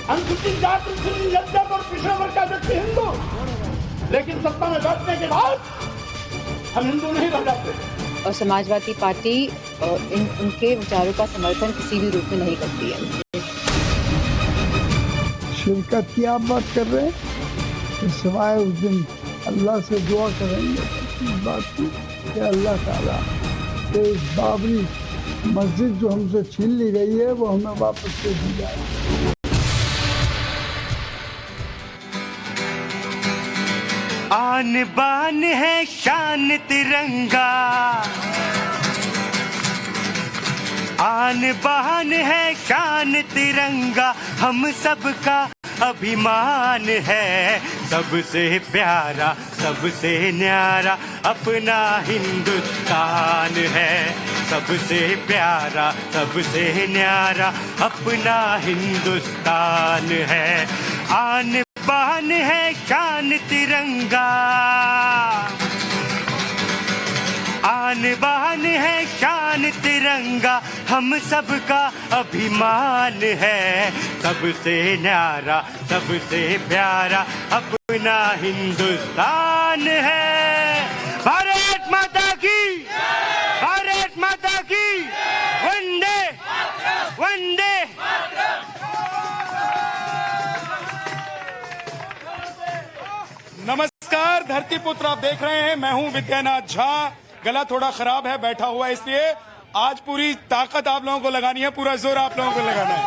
अनुसूचित जाति, अनुसूचित जनजाति और पिछड़ा वर्ग का व्यक्ति हिंदू, लेकिन सत्ता में बैठने के बाद हम हिंदू नहीं रह जाते। और समाजवादी पार्टी उनके विचारों का समर्थन किसी भी रूप में नहीं करती है। शिरकत की आप बात कर रहे हैं, तो सिवाय उस दिन अल्लाह से दुआ करेंगे इस बात की कि अल्लाह ताला कि इस बाबरी मस्जिद जो हमसे छीन ली गई है वो हमें वापस दे दी जाए। आन बान है शान तिरंगा, आन बान है शान तिरंगा, हम सबका अभिमान है। सबसे प्यारा सबसे न्यारा अपना हिंदुस्तान है। सबसे प्यारा सबसे न्यारा अपना हिंदुस्तान है। आन बान है शान तिरंगा, आन बान है शान तिरंगा, हम सबका अभिमान है। सबसे न्यारा सबसे प्यारा अपना हिंदुस्तान है। भारत माता की, भारत माता की, वंदे वंदे। नमस्कार धरती पुत्र, आप देख रहे हैं, मैं हूं विद्यानाथ झा। गला थोड़ा खराब है, बैठा हुआ, इसलिए आज पूरी ताकत आप लोगों को लगानी है, पूरा जोर आप लोगों को लगाना है।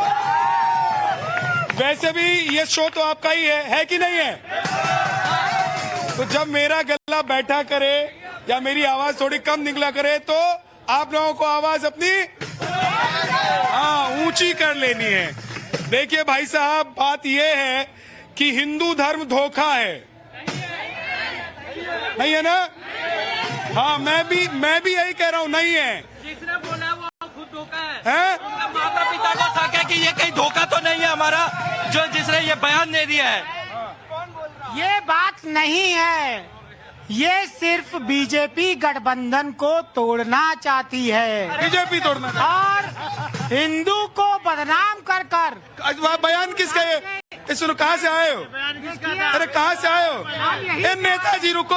वैसे भी ये शो तो आपका ही है कि नहीं है? तो जब मेरा गला बैठा करे या मेरी आवाज थोड़ी कम निकला करे तो आप लोगों को आवाज अपनी ऊंची कर लेनी है। देखिए भाई साहब, बात ये है कि हिंदू धर्म धोखा है, नहीं है ना? हाँ, मैं भी यही कह रहा हूँ, नहीं है। जिसने बोला वो खुद धोखा है? माता पिता को शक है कि ये कहीं धोखा तो नहीं है हमारा, जो जिसने ये बयान दे दिया है। ये बात नहीं है, ये सिर्फ बीजेपी गठबंधन को तोड़ना चाहती है। बीजेपी तोड़ना और हिंदू को बदनाम कर कर। बयान किसका है? सुनो, कहाँ से आए हो? अरे कहाँ से आए हो? ए नेताजी रुको,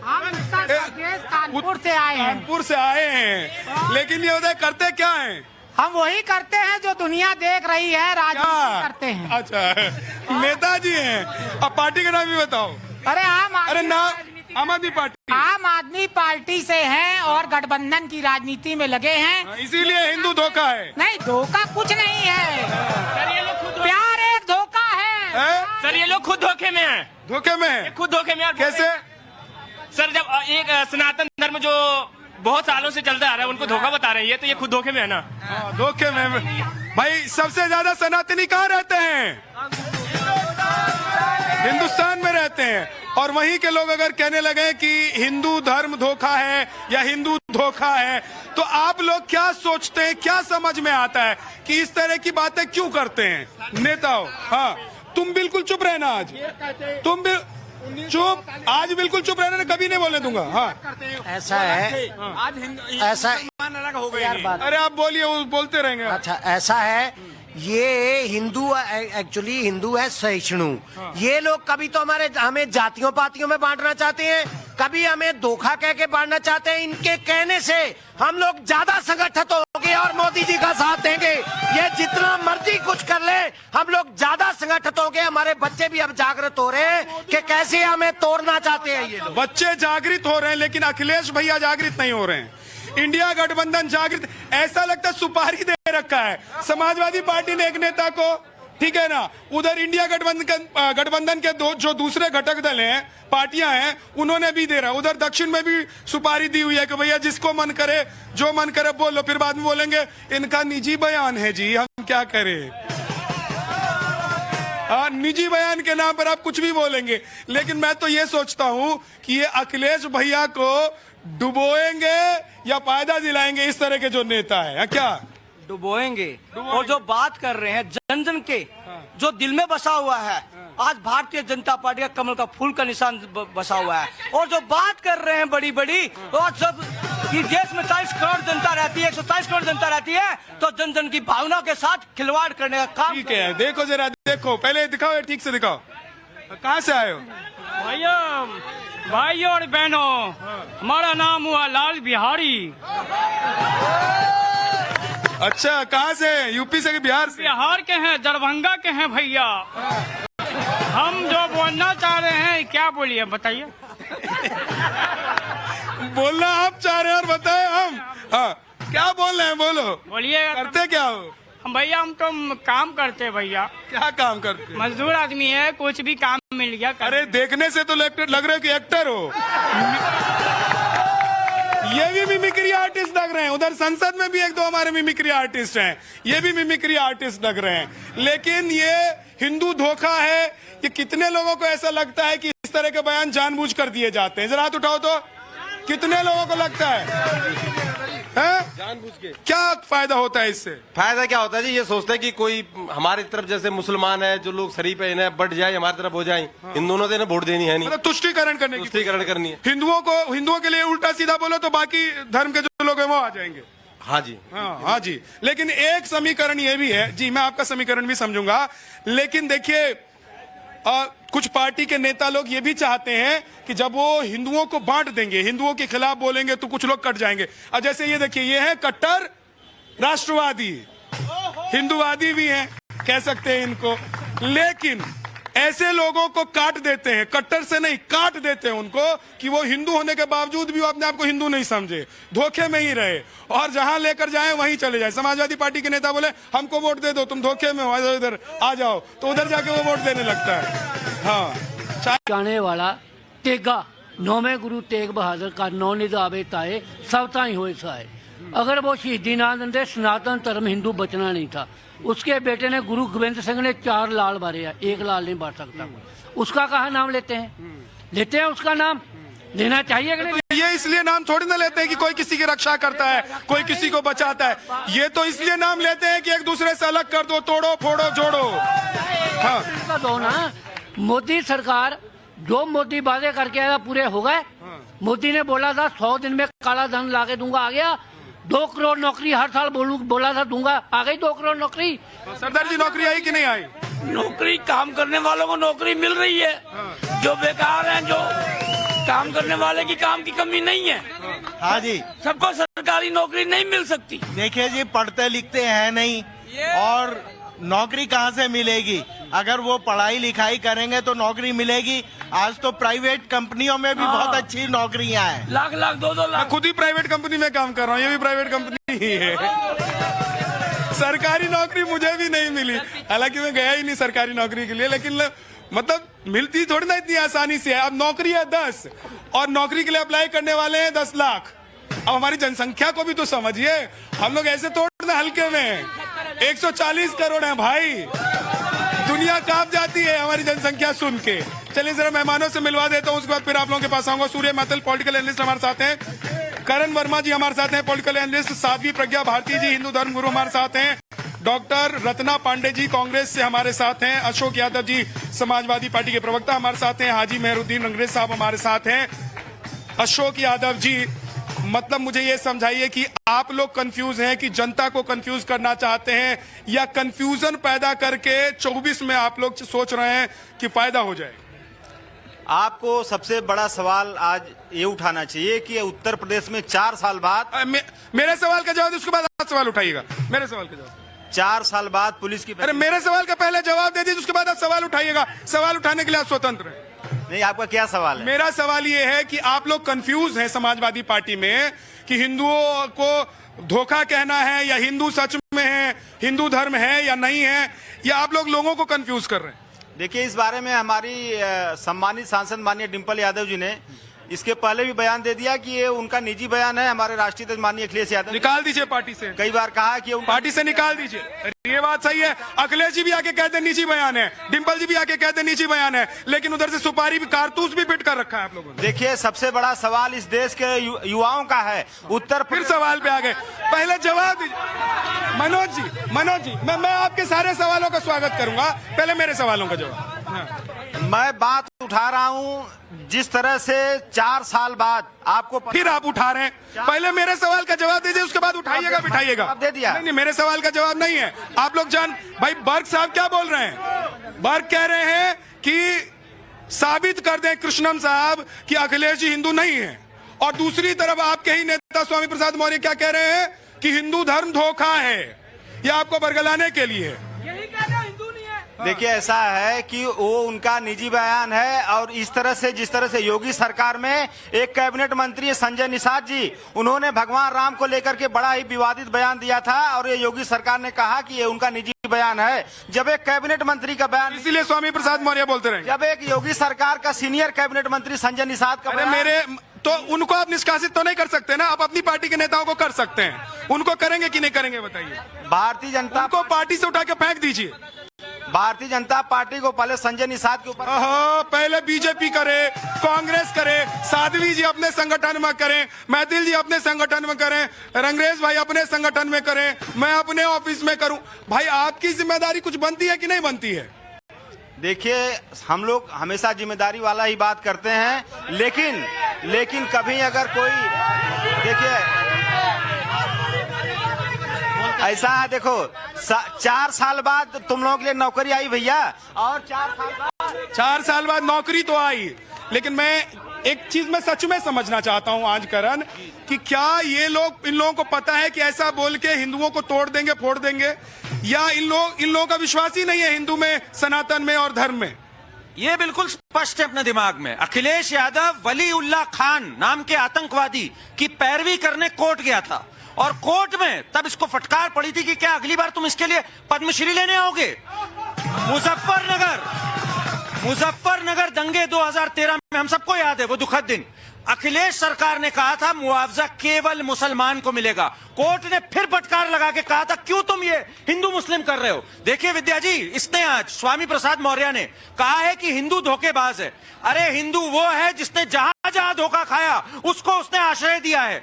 हम उत्तर प्रदेश कानपुर से आए हैं। कानपुर से आए हैं, लेकिन ये उधर करते क्या हैं? हम वही करते हैं जो दुनिया देख रही है, राजनीति करते हैं। अच्छा, नेताजी हैं। अब पार्टी का नाम भी बताओ। अरे आम आदमी पार्टी। आम आदमी पार्टी से हैं और गठबंधन की राजनीति में लगे हैं, इसीलिए हिंदू धोखा है। नहीं, धोखा कुछ नहीं है, प्यार एक धोखा है। सर ये लोग खुद धोखे में हैं। धोखे में है? खुद धोखे में। कैसे? सर जब एक सनातन धर्म जो बहुत सालों से चलता आ रहा है उनको धोखा बता रही है, तो ये खुद धोखे में है ना? धोखे में। भाई सबसे ज्यादा सनातनी कहाँ रहते हैं? हिंदुस्तान में रहते हैं। और वहीं के लोग अगर कहने लगे कि हिंदू धर्म धोखा है या हिंदू धोखा है, तो आप लोग क्या सोचते हैं, क्या समझ में आता है कि इस तरह की बातें क्यों करते हैं? नेताओं, हाँ, तुम बिल्कुल चुप रहना आज, तुम भी चुप, आज बिल्कुल चुप रहना, कभी नहीं बोलने दूंगा। हाँ, ऐसा है, ऐसा अलग हो गई। अरे आप बोलिए, वो बोलते रहेंगे। अच्छा, ऐसा है, ये हिंदू एक्चुअली हिंदू है सहिष्णु। ये लोग कभी तो हमें जातियों पातियों में बांटना चाहते हैं, कभी हमें धोखा कह के बांटना चाहते हैं। इनके कहने से हम लोग ज्यादा संगठित होंगे और मोदी जी का साथ देंगे। ये जितना मर्जी कुछ कर ले, हम लोग ज्यादा संगठित होंगे। हमारे बच्चे भी अब जागृत हो रहे हैं कि कैसे हमें तोड़ना चाहते हैं ये लोग। बच्चे जागृत हो रहे हैं, लेकिन अखिलेश भैया जागृत नहीं हो रहे हैं। इंडिया गठबंधन जागृत, ऐसा लगता है सुपारी दे रखा है समाजवादी पार्टी ने एक नेता को, ठीक है ना? उधर इंडिया गठबंधन के जो दूसरे घटक दल हैं, पार्टियां हैं, उन्होंने भी दे रहा। उधर दक्षिण में भी सुपारी दी हुई है कि भैया जिसको मन करे, जो मन करे बोलो, फिर बाद में बोलेंगे इनका निजी बयान है जी, हम क्या करें। निजी बयान के नाम पर आप कुछ भी बोलेंगे। लेकिन मैं तो ये सोचता हूं कि ये अखिलेश भैया को डुबोएंगे या फायदा दिलाएंगे, इस तरह के जो नेता है। क्या डुबोएंगे? और जो बात कर रहे हैं जन जन के, जो दिल में बसा हुआ है, आज भारतीय जनता पार्टी का कमल का फूल का निशान बसा हुआ है। और जो बात कर रहे हैं बड़ी बड़ी, और सब कि देश में 40 करोड़ जनता रहती है, 140 करोड़ जनता रहती है, तो जन जन की भावना के साथ खिलवाड़ करने का काम। ठीक है, देखो जरा, देखो पहले दिखाओ, ये ठीक से दिखाओ, कहाँ से आए हो? भाइयों और बहनों, हमारा नाम हुआ लाल बिहारी। अच्छा, कहाँ से? यूपी से कि बिहार से? बिहार के हैं, दरभंगा के हैं भैया। हम जो बोलना चाह रहे हैं, क्या बोलिए बताइए। बोलना आप चाह रहे हैं और बताए हम। हाँ, क्या बोल रहे हैं, बोलो। बोलिए। करते क्या हो? भैया हम तो काम करते भैया। क्या काम करते? मजदूर आदमी है, कुछ भी काम मिल गया। अरे देखने से तो लग रहे हो कि एक्टर हो। ये भी मिमिक्री आर्टिस्ट लग रहे हैं। उधर संसद में भी एक दो हमारे मिमिक्री आर्टिस्ट हैं, ये भी मिमिक्री आर्टिस्ट लग रहे हैं। लेकिन ये हिंदू धोखा है। ये कितने लोगों को ऐसा लगता है कि इस तरह के बयान जानबूझ कर दिए जाते हैं? जरा हाथ उठाओ तो, कितने लोगों को लगता है जानबूझ के? क्या फायदा होता है इससे? फायदा क्या होता है जी, ये सोचते हैं कि कोई हमारी तरफ जैसे मुसलमान है, जो लोग शरीफ है, इन्हें बढ़ जाए, हमारी तरफ हो जाए। हिंदुओं ने तो इन्हें वोट देनी है नहीं, मतलब तुष्टीकरण करने की, तुष्टीकरण करनी है। हिंदुओं के लिए उल्टा सीधा बोलो तो बाकी धर्म के जो लोग हैं वो आ जाएंगे। हाँ जी, हाँ जी। लेकिन एक समीकरण ये भी है जी, मैं आपका समीकरण भी समझूंगा, लेकिन देखिए कुछ पार्टी के नेता लोग ये भी चाहते हैं कि जब वो हिंदुओं को बांट देंगे, हिंदुओं के खिलाफ बोलेंगे तो कुछ लोग कट जाएंगे। और जैसे ये देखिए, ये है कट्टर राष्ट्रवादी, हिंदूवादी भी हैं, कह सकते हैं इनको। लेकिन ऐसे लोगों को काट देते हैं, कट्टर से नहीं, काट देते हैं उनको, कि वो हिंदू होने के बावजूद भी वो अपने आप को हिंदू नहीं समझे, धोखे में ही रहे, और जहां लेकर जाए वहीं चले जाए। समाजवादी पार्टी के नेता बोले हमको वोट दे दो, तुम धोखे में हो, इधर आ जाओ, तो उधर जाके वो वोट देने लगता है। हाँ, जाने वाला तेगा नौवें गुरु तेग बहादुर का नौ निदावे ताए सब ताई होए साए। अगर वो शहीदी ना देते, सनातन धर्म हिंदू बचना नहीं था। उसके बेटे ने, गुरु गोविंद सिंह ने 4 लाल बारे हैं, 1 लाल नहीं बांट सकता। उसका कहाँ नाम लेते हैं? लेते हैं उसका नाम, लेना चाहिए कि नहीं? ये इसलिए नाम थोड़ी ना लेते हैं कि कोई किसी की रक्षा करता है, कोई किसी को बचाता है। ये तो इसलिए नाम लेते हैं कि एक दूसरे से अलग कर दो, तोड़ो फोड़ो जोड़ो। हाँ, दो ना। मोदी सरकार जो मोदी वादे करके आया पूरे हो गए। मोदी ने बोला था 100 दिन में काला धन लाके दूंगा, आ गया। 2 करोड़ नौकरी हर साल बोला था दूंगा, आ गई 2 करोड़ नौकरी। सरदार जी, नौकरी आई कि नहीं आई? नौकरी, काम करने वालों को नौकरी मिल रही है। जो बेकार हैं, जो काम करने वाले की काम की कमी नहीं है। हाँ जी, सबको सरकारी नौकरी नहीं मिल सकती। देखिए जी, पढ़ते लिखते हैं नहीं, और नौकरी कहाँ से मिलेगी? अगर वो पढ़ाई लिखाई करेंगे तो नौकरी मिलेगी। आज तो प्राइवेट कंपनियों में भी बहुत अच्छी नौकरियां हैं। लाख 2-2 लाख। खुद ही प्राइवेट कंपनी में काम कर रहा हूँ, ये भी प्राइवेट कंपनी ही है। सरकारी नौकरी मुझे भी नहीं मिली, हालांकि मैं गया ही नहीं सरकारी नौकरी के लिए, लेकिन मतलब मिलती थोड़ी ना इतनी आसानी से है। अब नौकरी है 10 और नौकरी के लिए अप्लाई करने वाले हैं 10 लाख। अब हमारी जनसंख्या को भी तो समझिए, हम लोग ऐसे तोड़ना हल्के में। 140 करोड़ है भाई, दुनिया कांप जाती है हमारी जनसंख्या सुन के। चलिए जरा मेहमानों से मिलवा देता हूँ, उसके बाद फिर आप लोगों के पास आऊंगा। सूर्य मातल पॉलिटिकल एनालिस्ट हमारे साथ हैं, करण वर्मा जी हमारे साथ हैं पॉलिटिकल एनालिस्ट, साध्वी प्रज्ञा भारती जी हिंदू धर्म गुरु हमारे साथ हैं, डॉक्टर रत्ना पांडे जी कांग्रेस से हमारे साथ हैं, अशोक यादव जी समाजवादी पार्टी के प्रवक्ता हमारे साथ हैं, हाजी मेहरुद्दीन अंग्रेज साहब हमारे साथ हैं। अशोक यादव जी, मतलब मुझे ये समझाइए कि आप लोग कंफ्यूज हैं कि जनता को कंफ्यूज करना चाहते हैं, या कंफ्यूजन पैदा करके 24 में आप लोग सोच रहे हैं कि फायदा हो जाए? आपको सबसे बड़ा सवाल आज ये उठाना चाहिए कि उत्तर प्रदेश में 4 साल बाद मेरे सवाल का जवाब, उसके बाद आप सवाल उठाइएगा। मेरे सवाल का जवाब, 4 साल बाद पुलिस की, अरे मेरे सवाल का पहले जवाब दे दीजिए, उसके बाद आप सवाल उठाइएगा। सवाल उठाने के लिए आप स्वतंत्र हैं। नहीं, आपका क्या सवाल है? मेरा सवाल ये है कि आप लोग कंफ्यूज हैं समाजवादी पार्टी में कि हिंदुओं को धोखा कहना है या हिंदू सच में है, हिंदू धर्म है या नहीं है, या आप लोगों को कंफ्यूज कर रहे हैं? देखिए, इस बारे में हमारी सम्मानित सांसद माननीय डिंपल यादव जी ने इसके पहले भी बयान दे दिया कि ये उनका निजी बयान है। हमारे राष्ट्रीय अध्यक्ष माननीय अखिलेश यादव निकाल दीजिए पार्टी से, कई बार कहा कि पार्टी से निकाल दीजिए। ये बात सही है, अखिलेश जी भी आके कहते निजी बयान है, डिंपल जी भी आके कहते निजी बयान है, लेकिन उधर से सुपारी भी, कारतूस भी फिट कर रखा है आप लोगों ने। देखिए, सबसे बड़ा सवाल इस देश के युवाओं का है। उत्तर फिर सवाल पे आ गए, पहले जवाब दीजिए। मनोज जी, मैं आपके सारे सवालों का स्वागत करूंगा, पहले मेरे सवालों का जवाब। मैं बात उठा रहा हूं जिस तरह से 4 साल बाद आपको फिर आप उठा रहे हैं। पहले मेरे सवाल का जवाब दीजिए, उसके बाद उठाइएगा बिठाइएगा। आप दे दिया। नहीं, मेरे सवाल का जवाब नहीं है। आप लोग भाई बर्ग साहब क्या बोल रहे हैं? बर्ग कह रहे हैं कि साबित कर दें कृष्णम साहब कि अखिलेश जी हिंदू नहीं है, और दूसरी तरफ आपके ही नेता स्वामी प्रसाद मौर्य क्या कह रहे हैं कि हिंदू धर्म धोखा है। ये आपको बरगलाने के लिए। देखिए, ऐसा है कि वो उनका निजी बयान है, और इस तरह से जिस तरह से योगी सरकार में एक कैबिनेट मंत्री संजय निषाद जी, उन्होंने भगवान राम को लेकर के बड़ा ही विवादित बयान दिया था, और ये योगी सरकार ने कहा कि ये उनका निजी बयान है। जब एक कैबिनेट मंत्री का बयान, इसीलिए स्वामी प्रसाद मौर्य बोलते रहे, जब एक योगी सरकार का सीनियर कैबिनेट मंत्री संजय निषाद का बयान, तो उनको आप निष्कासित तो नहीं कर सकते ना, आप अपनी पार्टी के नेताओं को कर सकते हैं। उनको करेंगे कि नहीं करेंगे बताइए? भारतीय जनता को पार्टी से उठा के फेंक दीजिए। भारतीय जनता पार्टी को पहले संजय निषाद के ऊपर, पहले बीजेपी करे, कांग्रेस करे, साध्वी जी अपने संगठन में करें, मैथिल जी अपने संगठन में करें, रंगरेज भाई अपने संगठन में करें, मैं अपने ऑफिस में करूं। भाई आपकी जिम्मेदारी कुछ बनती है कि नहीं बनती है? देखिए, हम लोग हमेशा जिम्मेदारी वाला ही बात करते हैं, लेकिन कभी अगर कोई, देखिए ऐसा है, देखो 4 साल बाद तुम लोगों के लिए नौकरी आई भैया, और 4 साल बाद नौकरी तो आई, लेकिन मैं एक चीज में सच में समझना चाहता हूं आज करण, कि क्या ये लोग, इन लोगों को पता है कि ऐसा बोल के हिंदुओं को तोड़ देंगे, फोड़ देंगे, या इन लोगों का विश्वास ही नहीं है हिंदू में, सनातन में और धर्म में? ये बिल्कुल स्पष्ट है अपने दिमाग में। अखिलेश यादव वली उल्लाह खान नाम के आतंकवादी की पैरवी करने कोर्ट गया था, और कोर्ट में तब इसको फटकार पड़ी थी कि क्या अगली बार तुम इसके लिए पद्मश्री लेने आओगे? मुजफ्फरनगर दंगे 2013 में, हम सबको याद है वो दुखद दिन। अखिलेश सरकार ने कहा था मुआवजा केवल मुसलमान को मिलेगा। कोर्ट ने फिर फटकार लगा के कहा था क्यों तुम ये हिंदू मुस्लिम कर रहे हो? देखिए विद्या जी, इसने आज स्वामी प्रसाद मौर्य ने कहा है कि हिंदू धोखेबाज है। अरे हिंदू वो है जिसने जहां जहां धोखा खाया उसको उसने आश्रय दिया है,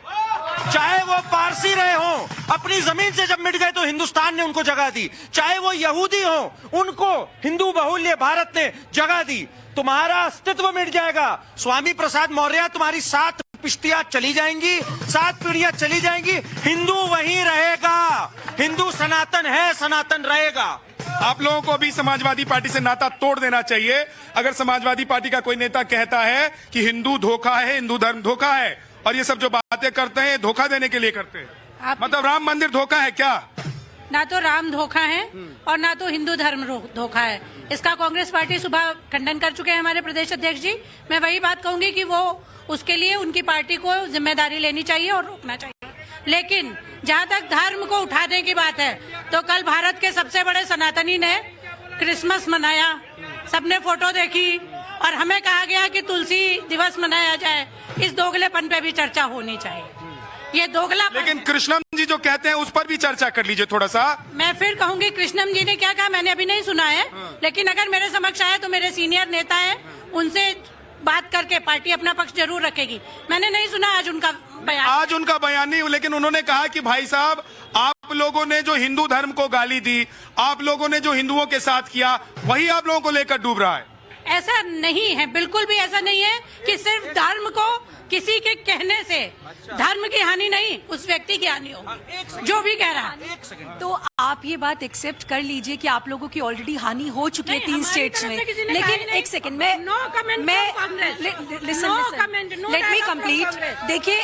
चाहे वो पारसी रहे हो, अपनी जमीन से जब मिट गए तो हिंदुस्तान ने उनको जगह दी, चाहे वो यहूदी हो, उनको हिंदू बहुल्य भारत ने जगह दी। तुम्हारा अस्तित्व मिट जाएगा स्वामी प्रसाद मौर्य, तुम्हारी 7 पिश्तियां चली जाएंगी, 7 पीढ़ियां चली जाएंगी, हिंदू वहीं रहेगा। हिंदू सनातन है, सनातन रहेगा। आप लोगों को भी समाजवादी पार्टी से नाता तोड़ देना चाहिए। अगर समाजवादी पार्टी का कोई नेता कहता है कि हिंदू धोखा है, हिंदू धर्म धोखा है, और ये सब जो बातें करते हैं धोखा देने के लिए करते हैं, मतलब राम मंदिर धोखा है क्या? ना तो राम धोखा है और ना तो हिंदू धर्म धोखा है। इसका कांग्रेस पार्टी सुबह खंडन कर चुके हैं हमारे प्रदेश अध्यक्ष जी। मैं वही बात कहूंगी कि वो उसके लिए उनकी पार्टी को जिम्मेदारी लेनी चाहिए और रोकना चाहिए। लेकिन जहां तक धर्म को उठाने की बात है, तो कल भारत के सबसे बड़े सनातनी ने क्रिसमस मनाया, सबने फोटो देखी, और हमें कहा गया कि तुलसी दिवस मनाया जाए। इस दोगलेपन पे भी चर्चा होनी चाहिए। ये दोगला, लेकिन कृष्णम जी जो कहते हैं उस पर भी चर्चा कर लीजिए थोड़ा सा। मैं फिर कहूंगी कृष्णम जी ने क्या कहा मैंने अभी नहीं सुना है, लेकिन अगर मेरे समक्ष आए तो मेरे सीनियर नेता हैं, उनसे बात करके पार्टी अपना पक्ष जरूर रखेगी। मैंने नहीं सुना आज उनका बयान। आज उनका बयान नहीं, लेकिन उन्होंने कहा कि भाई साहब, आप लोगों ने जो हिंदू धर्म को गाली दी, आप लोगों ने जो हिंदुओं के साथ किया, वही आप लोगों को लेकर डूब रहा है। ऐसा नहीं है, बिल्कुल भी ऐसा नहीं है कि सिर्फ धर्म को किसी के कहने से धर्म की हानि नहीं, उस व्यक्ति की हानि होगी जो भी कह रहा है। तो आप ये बात एक्सेप्ट कर लीजिए कि आप लोगों की ऑलरेडी हानि हो चुकी है 3 स्टेट्स में। लेकिन एक सेकंड, लेट मी कंप्लीट। देखिए,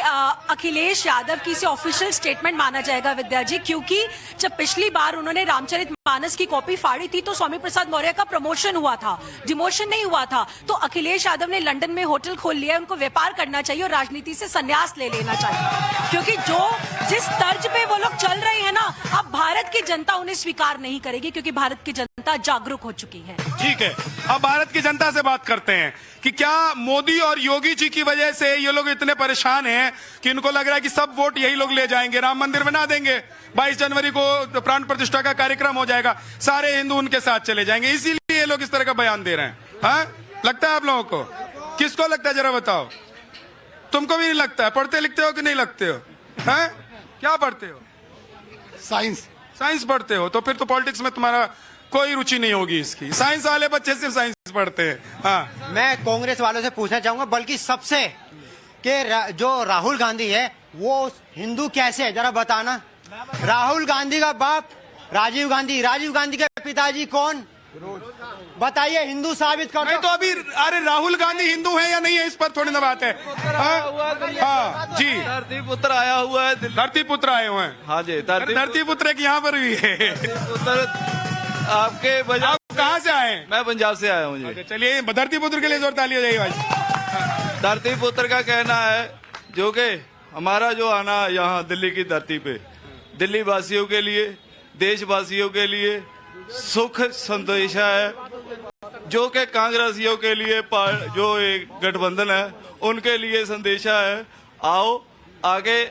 अखिलेश यादव की से ऑफिशियल स्टेटमेंट माना जाएगा विद्या जी, क्योंकि जब पिछली बार उन्होंने रामचरितमानस की कॉपी फाड़ी थी तो स्वामी प्रसाद मौर्य का प्रमोशन हुआ था, डिमोशन नहीं हुआ था। तो अखिलेश यादव ने लंदन में होटल खोल लिया है, उनको व्यापार करना चाहिए और राजनीति से संन्यास ले लेना चाहिए, क्योंकि जिस तर्ज पे वो लोग चल रहे हैं ना, अब भारत की जनता उन्हें स्वीकार नहीं करेगी, क्योंकि भारत की जनता जागरूक हो चुकी है। ठीक है, अब भारत की जनता से बात करते हैं कि क्या मोदी और योगी जी की वजह से ये लोग इतने परेशान हैं कि इनको लग रहा है कि सब वोट यही लोग ले जाएंगे, राम मंदिर बना देंगे, 22 जनवरी को प्राण प्रतिष्ठा का कार्यक्रम हो जाएगा, सारे हिंदू उनके साथ चले जाएंगे, इसीलिए ये लोग इस तरह का बयान दे रहे हैं? हाँ, लगता है आप लोगों को? किसको लगता है जरा बताओ? तुमको भी नहीं लगता है? पढ़ते लिखते हो कि नहीं लगते हो? हैं? क्या पढ़ते हो? साइंस पढ़ते हो, तो फिर तो पॉलिटिक्स में तुम्हारा कोई रुचि नहीं होगी। इसकी साइंस वाले बच्चे सिर्फ साइंस पढ़ते हैं। हाँ, मैं कांग्रेस वालों से पूछना चाहूंगा, बल्कि सबसे, कि जो राहुल गांधी है वो हिंदू कैसे है, जरा बताना। राहुल गांधी का बाप राजीव गांधी, राजीव गांधी के पिताजी कौन, बताइए, हिंदू साबित कर। नहीं तो अभी, अरे राहुल गांधी हिंदू है या नहीं है, इस पर थोड़ी ना बात है। हाँ जी, धरती पुत्र आया हुआ है, धरती पुत्र आए हुए हैं। हाँ जी, धरती पुत्र एक यहाँ पर भी है। पुत्र आपके बजाय। आप कहाँ से आए? मैं पंजाब से आया हूँ जी। चलिए धरती पुत्र के लिए जोर ताली हो जाइए भाई। धरती पुत्र का कहना है जो कि हमारा जो आना यहाँ दिल्ली की धरती पे, दिल्ली वासियों के लिए, देशवासियों के लिए सुख संदेशा है, जो कि कांग्रेसियों के लिए जो एक गठबंधन है उनके लिए संदेशा है। आओ आगे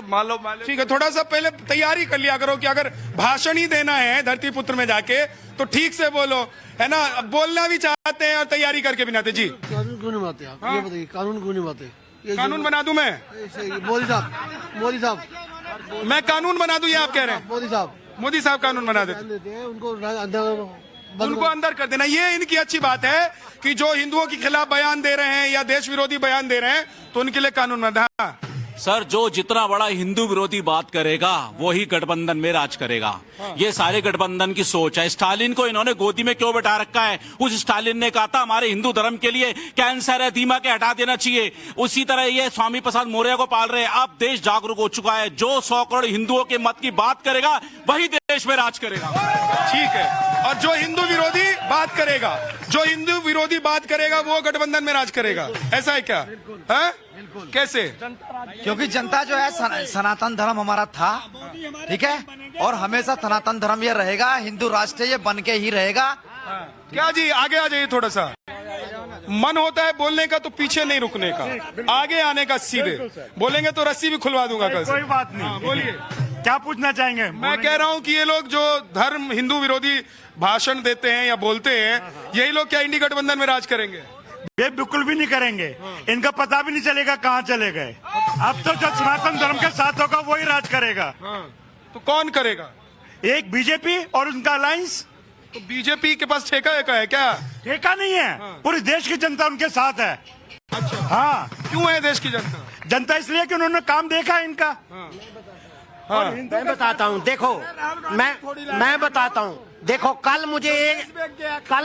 मान लो। ठीक है, थोड़ा सा पहले तैयारी कर लिया करो कि अगर भाषण ही देना है धरती पुत्र में जाके तो ठीक से बोलो, है ना। बोलना भी चाहते हैं और तैयारी करके भी नाते। जी, कानून क्यों नहीं बनाते आप? ये बताइए, कानून क्यों नहीं बनाते? कानून बना दूं मैं? मोदी साहब मैं कानून बना दूं, ये आप कह रहे हैं? मोदी साहब कानून बना देते हैं, उनको अंदर कर देना। ये इनकी अच्छी बात है कि जो हिंदुओं के खिलाफ बयान दे रहे हैं या देश विरोधी बयान दे रहे हैं तो उनके लिए कानून बना। सर, जो जितना बड़ा हिंदू विरोधी बात करेगा वही गठबंधन में राज करेगा। ये सारे गठबंधन की सोच है। स्टालिन को इन्होंने गोदी में क्यों बैठा रखा है? उस स्टालिन ने कहा था हमारे हिंदू धर्म के लिए कैंसर है, दीमक है, हटा देना चाहिए। उसी तरह ये स्वामी प्रसाद मौर्य को पाल रहे हैं। अब देश जागरूक हो चुका है। जो 100 करोड़ हिंदुओं के मत की बात करेगा वही देश में राज करेगा। ठीक है, और जो हिंदू विरोधी बात करेगा वो गठबंधन में राज करेगा, ऐसा है क्या? है कैसे? क्योंकि जनता जो है, सनातन धर्म हमारा था, ठीक है, और हमेशा सनातन धर्म ये रहेगा, हिंदू राष्ट्र ये बन के ही रहेगा। क्या जी, आगे आ जाइए थोड़ा सा। मन होता है बोलने का तो पीछे नहीं रुकने का, आगे आने का। सीधे बोलेंगे तो रस्सी भी खुलवा दूंगा कल से। कोई बात नहीं। बोलिए, क्या पूछना चाहेंगे? मैं कह रहा हूँ कि ये लोग जो धर्म हिंदू विरोधी भाषण देते हैं या बोलते हैं, यही लोग क्या इंडी गठबंधन में राज करेंगे? ये बिल्कुल भी नहीं करेंगे। इनका पता भी नहीं चलेगा कहाँ चले गए। अब तो जो सनातन धर्म के साथ होगा वही राज करेगा। तो कौन करेगा? एक बीजेपी और उनका अलायंस। तो बीजेपी के पास ठेका है क्या? ठेका नहीं है, पूरी देश की जनता उनके साथ है। अच्छा, हाँ। क्यों है देश की जनता? जनता इसलिए कि उन्होंने काम देखा है इनका। मैं बताता हूँ, देखो, मैं बताता हूँ। देखो, कल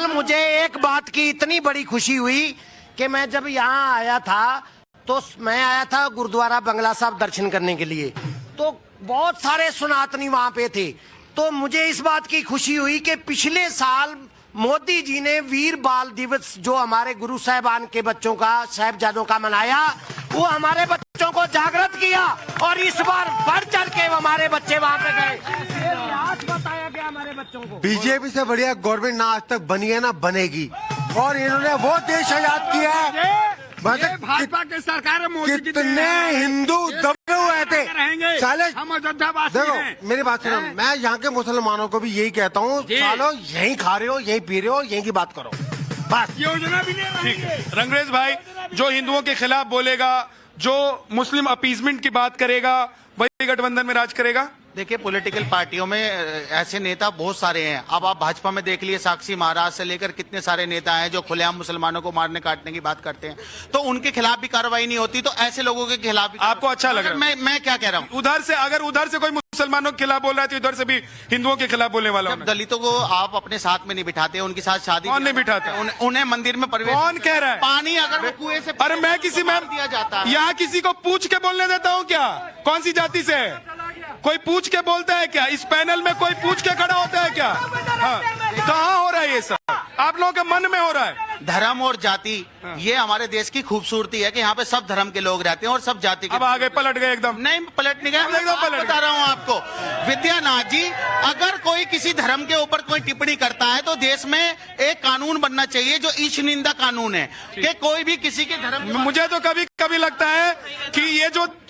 मुझे एक बात की इतनी बड़ी खुशी हुई कि मैं जब यहाँ आया था तो मैं आया था गुरुद्वारा बंगला साहब दर्शन करने के लिए, तो बहुत सारे सनातनी वहाँ पे थे। तो मुझे इस बात की खुशी हुई कि पिछले साल मोदी जी ने वीर बाल दिवस जो हमारे गुरु साहिबान के बच्चों का, साहिबजादों का मनाया, वो हमारे बच्चों को जागृत किया, और इस बार बढ़ चढ़ के हमारे बच्चे वहाँ पे गए। आज बताया गया हमारे बच्चों को, बीजेपी से बढ़िया गवर्नमेंट ना आज तक बनी है ना बनेगी, और इन्होंने वो देश आजाद किया है। भाजपा की सरकार है, मोदी जी कितने हिंदू दबे हुए थे। साले हम अयोध्यावासी देखो, हैं। मेरी बात सुनो, मैं यहाँ के मुसलमानों को भी यही कहता हूँ, सालो यहीं खा रहे हो, यहीं पी रहे हो, यहीं की बात करो, बस। योजना भी नहीं ठीक है रंगरेज भाई, जो हिंदुओं के खिलाफ बोलेगा, जो मुस्लिम अपीजमेंट की बात करेगा, वही गठबंधन में राज करेगा। देखिए, पॉलिटिकल पार्टियों में ऐसे नेता बहुत सारे हैं। अब आप भाजपा में देख लिए, साक्षी महाराज से लेकर कितने सारे नेता हैं जो खुलेआम मुसलमानों को मारने काटने की बात करते हैं, तो उनके खिलाफ भी कार्रवाई नहीं होती। तो ऐसे लोगों के खिलाफ भी आपको अच्छा लग रहा है? मैं क्या कह रहा हूँ, अगर उधर से कोई मुसलमानों के खिलाफ बोल रहा है तो इधर से भी हिंदुओं के खिलाफ बोलने वाला हूं। दलितों को आप अपने साथ में नहीं बिठाते, उनके साथ शादी कौन नहीं बिठाता? उन्हें मंदिर में प्रवेश कौन कह रहा है? पानी अगर वो कुएं से, अरे मैं किसी में दिया जाता है, यहाँ किसी को पूछ के बोलने देता हूँ क्या? कौन सी जाति से है? कोई पूछ के बोलता है क्या? इस पैनल में कोई पूछ के खड़ा होता है क्या? हाँ, कहाँ हो रहा है ये सब? आप लोगों के मन में हो रहा है। धर्म और जाति, ये हमारे देश की खूबसूरती है कि यहाँ पे सब धर्म के लोग रहते हैं और सब जाति के। अब आगे पलट गए एकदम। नहीं, पलट नहीं गए, एकदम पलट बता रहा हूँ आपको। विद्यानाथ जी, अगर कोई किसी धर्म के ऊपर कोई टिप्पणी करता है तो देश में एक कानून बनना चाहिए जो ईश निंदा कानून है, कि कोई भी किसी के धर्म। मुझे तो कभी कभी लगता है कि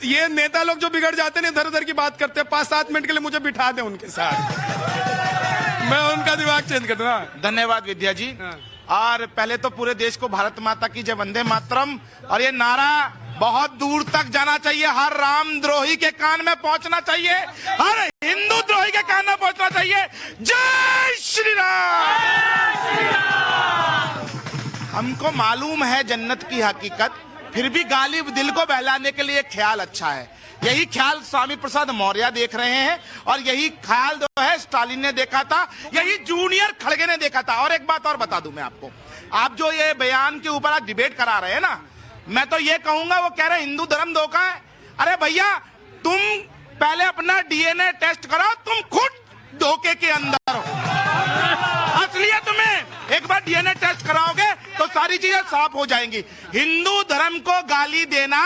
ये नेता लोग जो बिगड़ जाते हैं, इधर उधर की बात करते हैं, 5-7 मिनट के लिए मुझे बिठा दे उनके साथ, मैं उनका दिमाग चेंज कर दूंगा। धन्यवाद विद्या जी। और पहले तो पूरे देश को भारत माता की जय, वंदे मातरम, और ये नारा बहुत दूर तक जाना चाहिए, हर राम द्रोही के कान में पहुंचना चाहिए, हर हिंदू द्रोही के कान में पहुंचना चाहिए। जय श्री राम। मालूम है जन्नत की हकीकत, फिर भी गालिब दिल को बहलाने के लिए ख्याल अच्छा है। यही ख्याल स्वामी प्रसाद मौर्य देख रहे हैं और यही ख्याल जो है स्टालिन ने देखा था, यही जूनियर खड़गे ने देखा था। और एक बात और बता दूं मैं आपको, आप जो ये बयान के ऊपर आज डिबेट करा रहे हैं ना, मैं तो ये कहूंगा, वो कह रहे हैं हिंदू धर्म धोखा है। अरे भैया, तुम पहले अपना डीएनए टेस्ट कराओ, तुम खुद धोखे के अंदर हो। असलियत में एक बार डीएनए टेस्ट कराओगे तो सारी चीजें साफ हो जाएंगी। हिंदू धर्म को गाली देना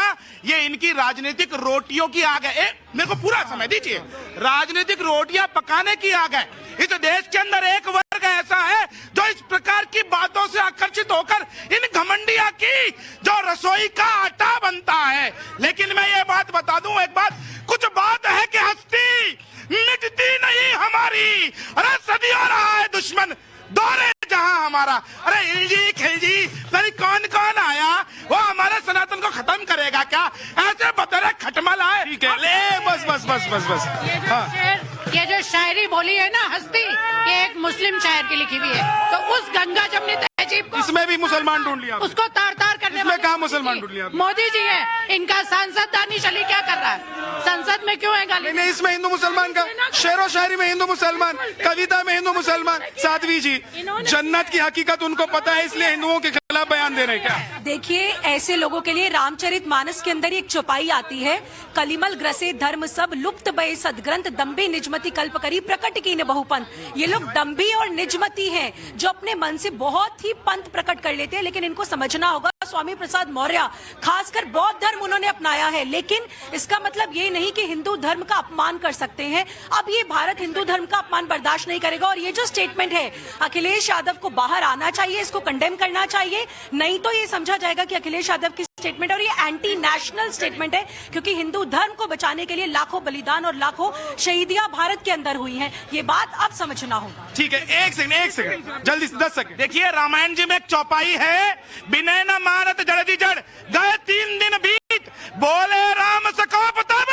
ये इनकी राजनीतिक रोटियों की आग है। मेरे को पूरा समय दीजिए, राजनीतिक रोटियां पकाने की आग है। इस देश के अंदर एक वर्ग ऐसा है जो इस प्रकार की बातों से आकर्षित होकर इन घमंडिया की जो रसोई का आटा बनता है। लेकिन मैं ये बात बता दूं, एक बात, कुछ बात है कि हस्ती मिटती नहीं हमारी। अरे सदियों रहा है दुश्मन दौरे जहां हमारा। अरे हिलजी खिलजी नहीं, कौन कौन आया वो हमारे सनातन को खत्म करेगा क्या? ऐसे बतरे खटमल आए। ठीक है, ले बस बस बस बस बस। ये जो शायरी बोली है ना हस्ती, ये एक मुस्लिम शायर की लिखी हुई है। तो उस गंगा जमनी तहजीब को, इसमें भी मुसलमान ढूंढ लिया, उसको तार तार करने इसमें कहाँ मुसलमान ढूंढ लिया? मोदी जी है, इनका सांसद दानिश अली क्या कर रहा है? संसद में क्यों है गाली? नहीं, इसमें हिंदू मुसलमान का, शेरो शायरी में हिंदू मुसलमान, कविता में हिंदू मुसलमान। साध्वी जी, जन्नत की हकीकत उनको पता है, इसलिए हिंदुओं के खिलाफ बयान दे रहे हैं क्या? देखिए, ऐसे लोगों के लिए रामचरितमानस के अंदर एक चौपाई आती है, कलिमल ग्रसे धर्म सब लुप्त बये सदग्रंथ दम्भी निजमति कल्प करी प्रकट की न बहुपंथ। ये लोग दम्भी और निजमती हैं, जो अपने मन से बहुत ही पंथ प्रकट कर लेते हैं। लेकिन इनको समझना होगा, स्वामी प्रसाद मौर्य खासकर बौद्ध धर्म उन्होंने अपनाया है, लेकिन इसका मतलब ये नहीं कि हिंदू धर्म का अपमान कर सकते हैं। अब ये भारत हिंदू धर्म का अपमान बर्दाश्त नहीं करेगा। और ये जो स्टेटमेंट है, अखिलेश यादव को बाहर आना चाहिए, इसको कंडेम करना चाहिए, नहीं तो ये समझा जाएगा कि अखिलेश यादव की स्टेटमेंट और ये एंटी नेशनल स्टेटमेंट है, क्योंकि हिंदू धर्म को बचाने के लिए लाखों बलिदान और लाखों शहीदियां भारत के अंदर हुई हैं। ये बात अब समझना होगा। ठीक है, एक सेकंड जल्दी से 10 सेकंड। देखिए, रामायण जी में एक चौपाई है, विनय न मानत जड़ जड़ गए 3 दिन बीत, बोले राम सकोप तब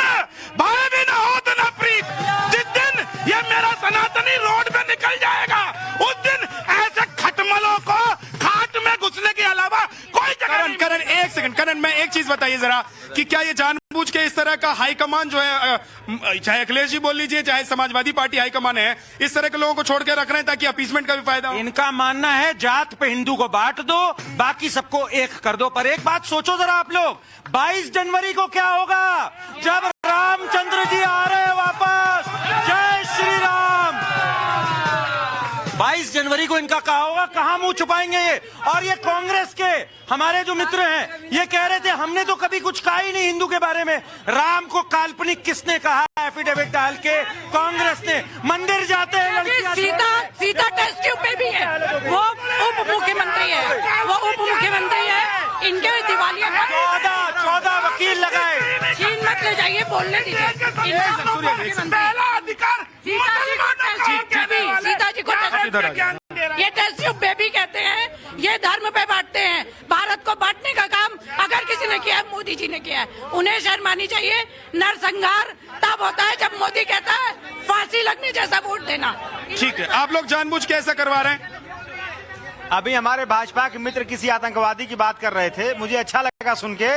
भाई भी न हो तो न प्रीत। जिस दिन ये मेरा सनातनी रोड पे निकल जाएगा, उस दिन ऐसे खटमलों को खाट में घुसने के अलावा कोई जगह। करण एक सेकंड, करण मैं एक चीज बताइए जरा, कि क्या ये जानबूझ के इस तरह का हाईकमान जो है, चाहे अखिलेश जी बोल लीजिए, चाहे समाजवादी पार्टी हाईकमान है, इस तरह के लोगों को छोड़ के रख रहे हैं ताकि अपीसमेंट का भी फायदा हो? इनका मानना है जात पे हिंदू को बांट दो, बाकी सबको एक कर दो। पर एक बात सोचो जरा आप लोग, 22 जनवरी को क्या होगा जब रामचंद्र जी आ रहे हैं वापस? जय श्री राम। 22 जनवरी को इनका कहा होगा, कहां मुंह छुपाएंगे ये? और ये कांग्रेस के हमारे जो मित्र हैं, ये कह रहे थे हमने तो कभी कुछ कहा ही नहीं हिंदू के बारे में। राम को काल्पनिक किसने कहा? एफिडेविट डाल के कांग्रेस ने। मंदिर जाते हैं लड़कियां, सीता टेस्ट ट्यूब पे भी है, वो उप मुख्यमंत्री है, वो उप मुख्यमंत्री है। इनके दिवालिया 14 वकील लगाए। छीन मत ले जाइए, बोलने दीजिए। सीता जी को ये टेस्ट ट्यूब बेबी कहते हैं, ये धर्म पे बांटते हैं। भारत को बांटने का काम अगर किसी ने किया है, मोदी जी ने किया है। उन्हें शर्म आनी चाहिए। नरसंहार तब होता है जब मोदी कहता है फांसी लगने जैसा वोट देना। ठीक है, आप लोग जानबूझ के ऐसा करवा रहे हैं। अभी हमारे भाजपा के मित्र किसी आतंकवादी की बात कर रहे थे, मुझे अच्छा लगा सुन के।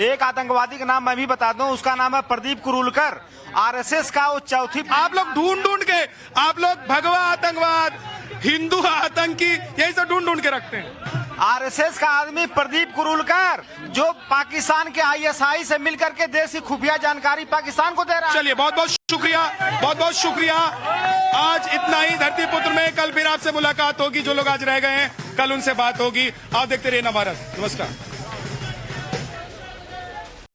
एक आतंकवादी का नाम मैं भी बता दूं, उसका नाम है प्रदीप कुरूलकर, आरएसएस का वो चौथी। आप लोग ढूंढ के, आप लोग भगवा आतंकवाद, हिंदू आतंकी, यही सब ढूंढ के रखते हैं। आरएसएस का आदमी प्रदीप कुरूलकर, जो पाकिस्तान के आईएसआई से मिलकर के देश की खुफिया जानकारी पाकिस्तान को दे रहा है। चलिए, बहुत बहुत शुक्रिया, बहुत बहुत शुक्रिया। आज इतना ही धरती पुत्र में। कल फिर आपसे मुलाकात होगी, जो लोग आज रह गए हैं कल उनसे बात होगी। आप देखते रहिए नवभारत। नमस्कार।